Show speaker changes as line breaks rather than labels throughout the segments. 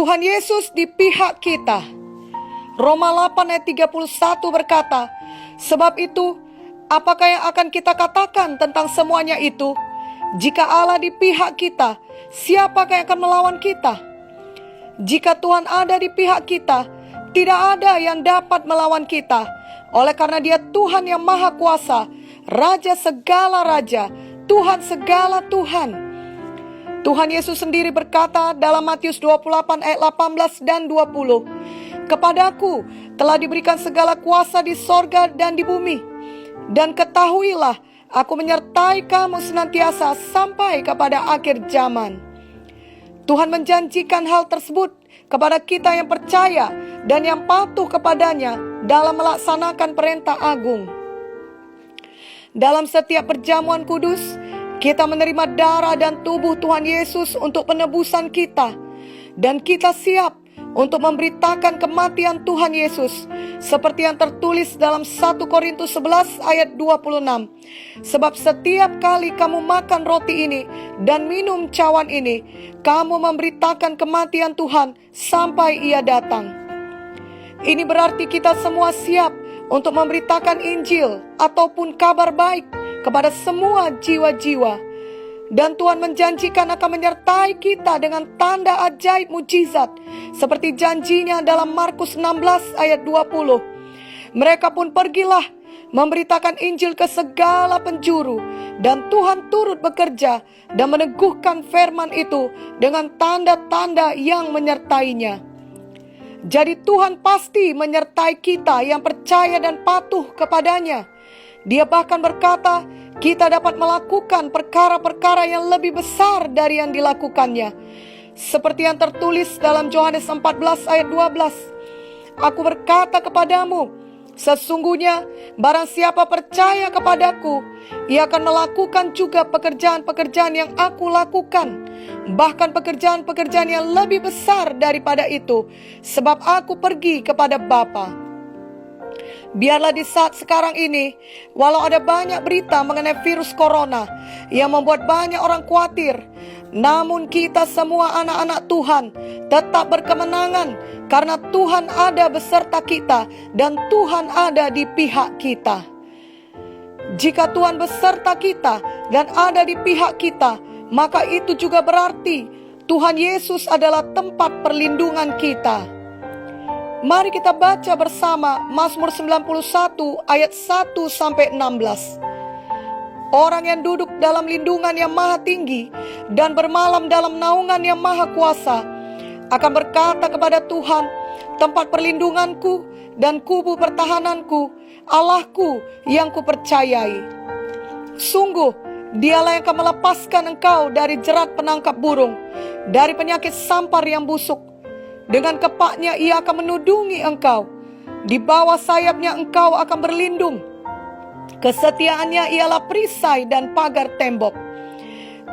Tuhan Yesus di pihak kita. Roma 8 ayat 31 berkata, sebab itu, apakah yang akan kita katakan tentang semuanya itu? Jika Allah di pihak kita, siapakah yang akan melawan kita? Jika Tuhan ada di pihak kita, tidak ada yang dapat melawan kita. Oleh karena Dia Tuhan yang Maha Kuasa, Raja segala raja, Tuhan segala Tuhan. Tuhan Yesus sendiri berkata dalam Matius 28 ayat 18 dan 20, kepadaku telah diberikan segala kuasa di sorga dan di bumi. Dan ketahuilah, aku menyertai kamu senantiasa sampai kepada akhir zaman. Tuhan menjanjikan hal tersebut kepada kita yang percaya dan yang patuh kepadanya dalam melaksanakan perintah agung. Dalam setiap perjamuan kudus, kita menerima darah dan tubuh Tuhan Yesus untuk penebusan kita. Dan kita siap untuk memberitakan kematian Tuhan Yesus, seperti yang tertulis dalam 1 Korintus 11 ayat 26. Sebab setiap kali kamu makan roti ini dan minum cawan ini, kamu memberitakan kematian Tuhan sampai Ia datang. Ini berarti kita semua siap untuk memberitakan Injil ataupun kabar baik kepada semua jiwa-jiwa. Dan Tuhan menjanjikan akan menyertai kita dengan tanda ajaib mujizat, seperti janjinya dalam Markus 16 ayat 20. Mereka pun pergilah memberitakan Injil ke segala penjuru, dan Tuhan turut bekerja dan meneguhkan firman itu dengan tanda-tanda yang menyertainya. Jadi Tuhan pasti menyertai kita yang percaya dan patuh kepadanya. Dia bahkan berkata, kita dapat melakukan perkara-perkara yang lebih besar dari yang dilakukannya. Seperti yang tertulis dalam Yohanes 14 ayat 12. Aku berkata kepadamu, sesungguhnya barang siapa percaya kepadaku, ia akan melakukan juga pekerjaan-pekerjaan yang aku lakukan. Bahkan pekerjaan-pekerjaan yang lebih besar daripada itu, sebab aku pergi kepada Bapa. Biarlah di saat sekarang ini, walau ada banyak berita mengenai virus corona yang membuat banyak orang khawatir, namun kita semua anak-anak Tuhan tetap berkemenangan karena Tuhan ada beserta kita dan Tuhan ada di pihak kita. Jika Tuhan beserta kita dan ada di pihak kita, maka itu juga berarti Tuhan Yesus adalah tempat perlindungan kita. Mari kita baca bersama Mazmur 91 ayat 1-16. Orang yang duduk dalam lindungan yang maha tinggi dan bermalam dalam naungan yang maha kuasa akan berkata kepada Tuhan, tempat perlindunganku dan kubu pertahananku, Allahku yang kupercayai. Sungguh, Dialah yang akan melepaskan engkau dari jerat penangkap burung, dari penyakit sampar yang busuk. Dengan kepaknya Ia akan menudungi engkau. Di bawah sayapnya engkau akan berlindung. Kesetiaannya ialah perisai dan pagar tembok.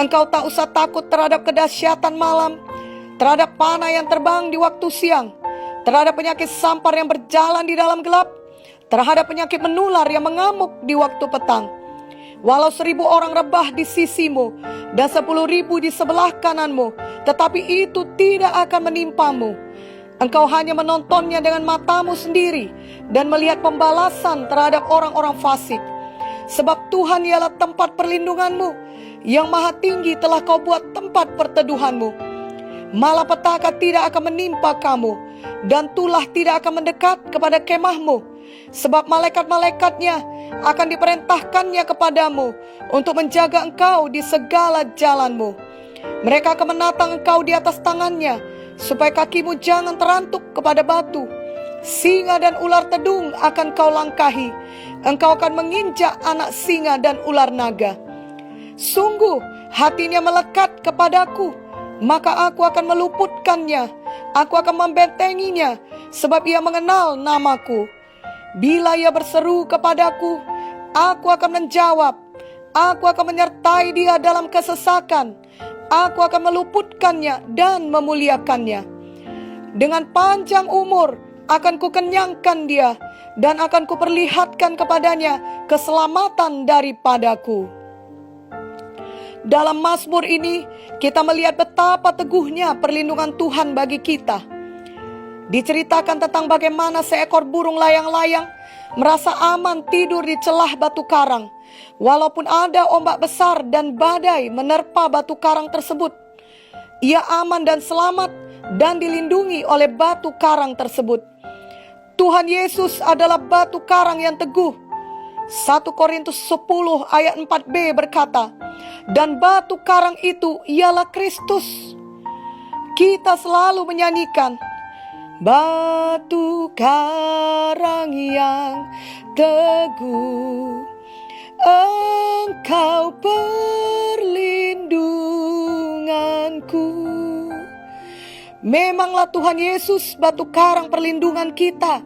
Engkau tak usah takut terhadap kedahsyatan malam, terhadap panah yang terbang di waktu siang, terhadap penyakit sampar yang berjalan di dalam gelap, terhadap penyakit menular yang mengamuk di waktu petang. Walau 1.000 orang rebah di sisimu dan 10.000 di sebelah kananmu, tetapi itu tidak akan menimpamu. Engkau hanya menontonnya dengan matamu sendiri dan melihat pembalasan terhadap orang-orang fasik. Sebab Tuhan ialah tempat perlindunganmu, yang maha tinggi telah kau buat tempat perteduhanmu. Malapetaka tidak akan menimpa kamu, dan tulah tidak akan mendekat kepada kemahmu. Sebab malaikat-malaikatnya akan diperintahkannya kepadamu untuk menjaga engkau di segala jalanmu. Mereka akan menatang engkau di atas tangannya, supaya kakimu jangan terantuk kepada batu. Singa dan ular tedung akan kau langkahi. Engkau akan menginjak anak singa dan ular naga. Sungguh hatinya melekat kepadaku, maka aku akan meluputkannya. Aku akan membentenginya, sebab ia mengenal namaku. Bila ia berseru kepadaku, aku akan menjawab. Aku akan menyertai dia dalam kesesakan. Aku akan meluputkannya dan memuliakannya. Dengan panjang umur akan kukenyangkan dia, dan akan kuperlihatkan kepadanya keselamatan daripadaku. Dalam Mazmur ini, kita melihat betapa teguhnya perlindungan Tuhan bagi kita. Diceritakan tentang bagaimana seekor burung layang-layang merasa aman tidur di celah batu karang, walaupun ada ombak besar dan badai menerpa batu karang tersebut. Ia aman dan selamat dan dilindungi oleh batu karang tersebut. Tuhan Yesus adalah batu karang yang teguh. 1 Korintus 10 ayat 4b berkata, dan batu karang itu ialah Kristus. Kita selalu menyanyikan, batu karang yang teguh, Engkau perlindunganku. Memanglah Tuhan Yesus batu karang perlindungan kita.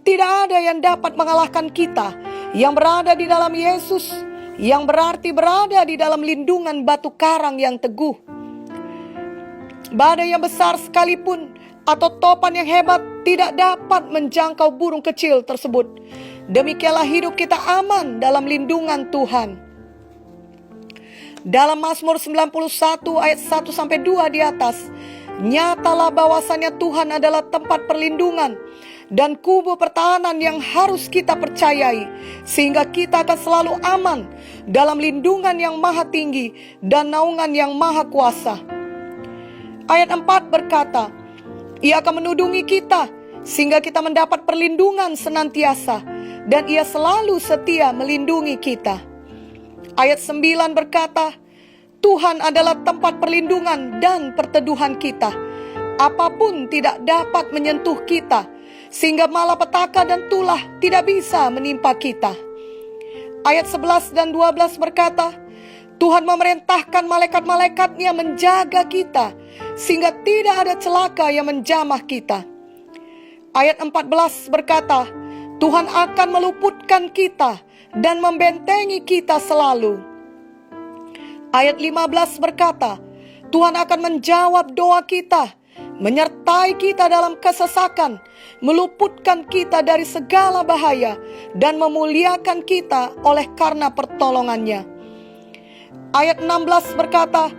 Tidak ada yang dapat mengalahkan kita yang berada di dalam Yesus, yang berarti berada di dalam lindungan batu karang yang teguh. Badai yang besar sekalipun atau topan yang hebat tidak dapat menjangkau burung kecil tersebut. Demikianlah hidup kita aman dalam lindungan Tuhan. Dalam Mazmur 91 ayat 1-2 di atas, nyatalah bahwasannya Tuhan adalah tempat perlindungan dan kubu pertahanan yang harus kita percayai, sehingga kita akan selalu aman dalam lindungan yang maha tinggi dan naungan yang maha kuasa. Ayat 4 berkata, Ia akan menudungi kita sehingga kita mendapat perlindungan senantiasa, dan Ia selalu setia melindungi kita. Ayat 9 berkata, Tuhan adalah tempat perlindungan dan perteduhan kita. Apapun tidak dapat menyentuh kita, sehingga malapetaka dan tulah tidak bisa menimpa kita. Ayat 11 dan 12 berkata, Tuhan memerintahkan malaikat-malaikatnya menjaga kita, sehingga tidak ada celaka yang menjamah kita. Ayat 14 berkata, Tuhan akan meluputkan kita dan membentengi kita selalu. Ayat 15 berkata, Tuhan akan menjawab doa kita, menyertai kita dalam kesesakan, meluputkan kita dari segala bahaya, dan memuliakan kita oleh karena pertolongannya. Ayat 16 berkata,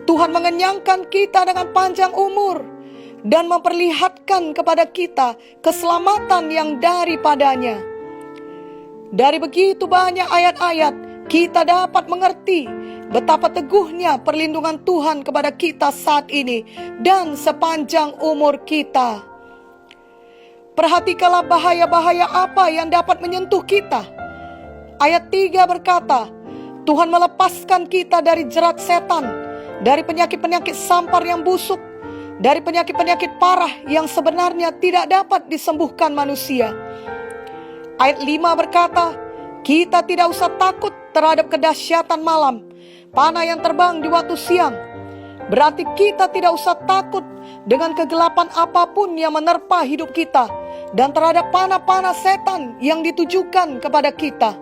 Tuhan mengenyangkan kita dengan panjang umur dan memperlihatkan kepada kita keselamatan yang daripadanya. Dari begitu banyak ayat-ayat, kita dapat mengerti betapa teguhnya perlindungan Tuhan kepada kita saat ini dan sepanjang umur kita. Perhatikanlah bahaya-bahaya apa yang dapat menyentuh kita. Ayat 3 berkata, Tuhan melepaskan kita dari jerat setan, dari penyakit-penyakit sampar yang busuk, dari penyakit-penyakit parah yang sebenarnya tidak dapat disembuhkan manusia. Ayat 5 berkata, kita tidak usah takut terhadap kedahsyatan malam, panah yang terbang di waktu siang. Berarti kita tidak usah takut dengan kegelapan apapun yang menerpa hidup kita, dan terhadap panah-panah setan yang ditujukan kepada kita.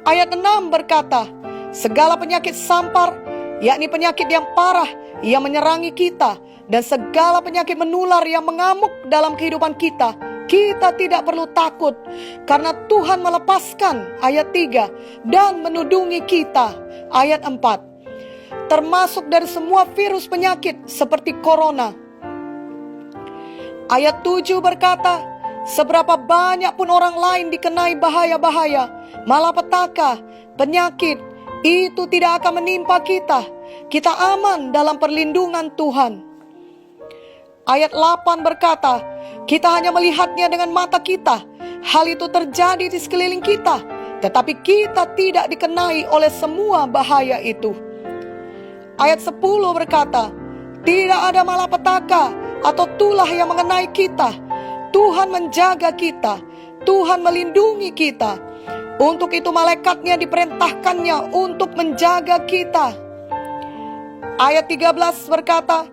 Ayat 6 berkata, segala penyakit sampar, yakni penyakit yang parah yang menyerangi kita, dan segala penyakit menular yang mengamuk dalam kehidupan kita, kita tidak perlu takut, karena Tuhan melepaskan, ayat 3, dan menudungi kita, ayat 4, termasuk dari semua virus penyakit seperti corona. Ayat 7 berkata, seberapa banyak pun orang lain dikenai bahaya-bahaya, malapetaka, penyakit, itu tidak akan menimpa kita. Kita aman dalam perlindungan Tuhan. Ayat 8 berkata, kita hanya melihatnya dengan mata kita. Hal itu terjadi di sekeliling kita, tetapi kita tidak dikenai oleh semua bahaya itu. Ayat 10 berkata, tidak ada malapetaka atau tulah yang mengenai kita. Tuhan menjaga kita, Tuhan melindungi kita. Untuk itu malaikatnya diperintahkannya untuk menjaga kita. Ayat 13 berkata,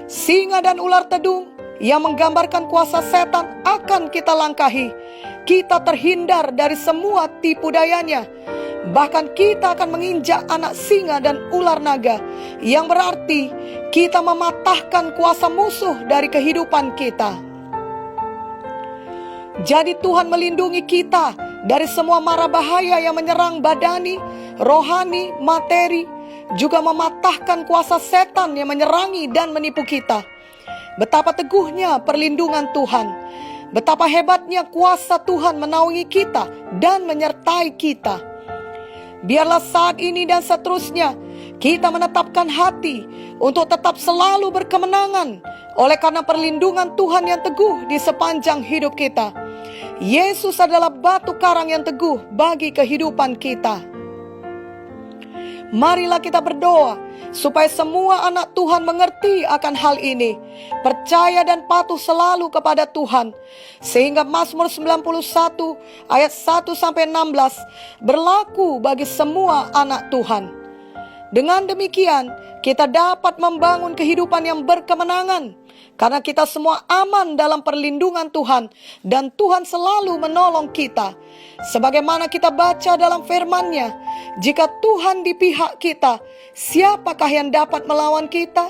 singa dan ular tedung yang menggambarkan kuasa setan akan kita langkahi. Kita terhindar dari semua tipu dayanya. Bahkan kita akan menginjak anak singa dan ular naga, yang berarti kita mematahkan kuasa musuh dari kehidupan kita. Jadi Tuhan melindungi kita dari semua mara bahaya yang menyerang badani, rohani, materi, juga mematahkan kuasa setan yang menyerangi dan menipu kita. Betapa teguhnya perlindungan Tuhan. Betapa hebatnya kuasa Tuhan menaungi kita dan menyertai kita. Biarlah saat ini dan seterusnya kita menetapkan hati untuk tetap selalu berkemenangan oleh karena perlindungan Tuhan yang teguh di sepanjang hidup kita. Yesus adalah batu karang yang teguh bagi kehidupan kita. Marilah kita berdoa supaya semua anak Tuhan mengerti akan hal ini, percaya dan patuh selalu kepada Tuhan, sehingga Mazmur 91 ayat 1-16 berlaku bagi semua anak Tuhan. Dengan demikian, kita dapat membangun kehidupan yang berkemenangan, karena kita semua aman dalam perlindungan Tuhan, dan Tuhan selalu menolong kita. Sebagaimana kita baca dalam firman-Nya, jika Tuhan di pihak kita, siapakah yang dapat melawan kita?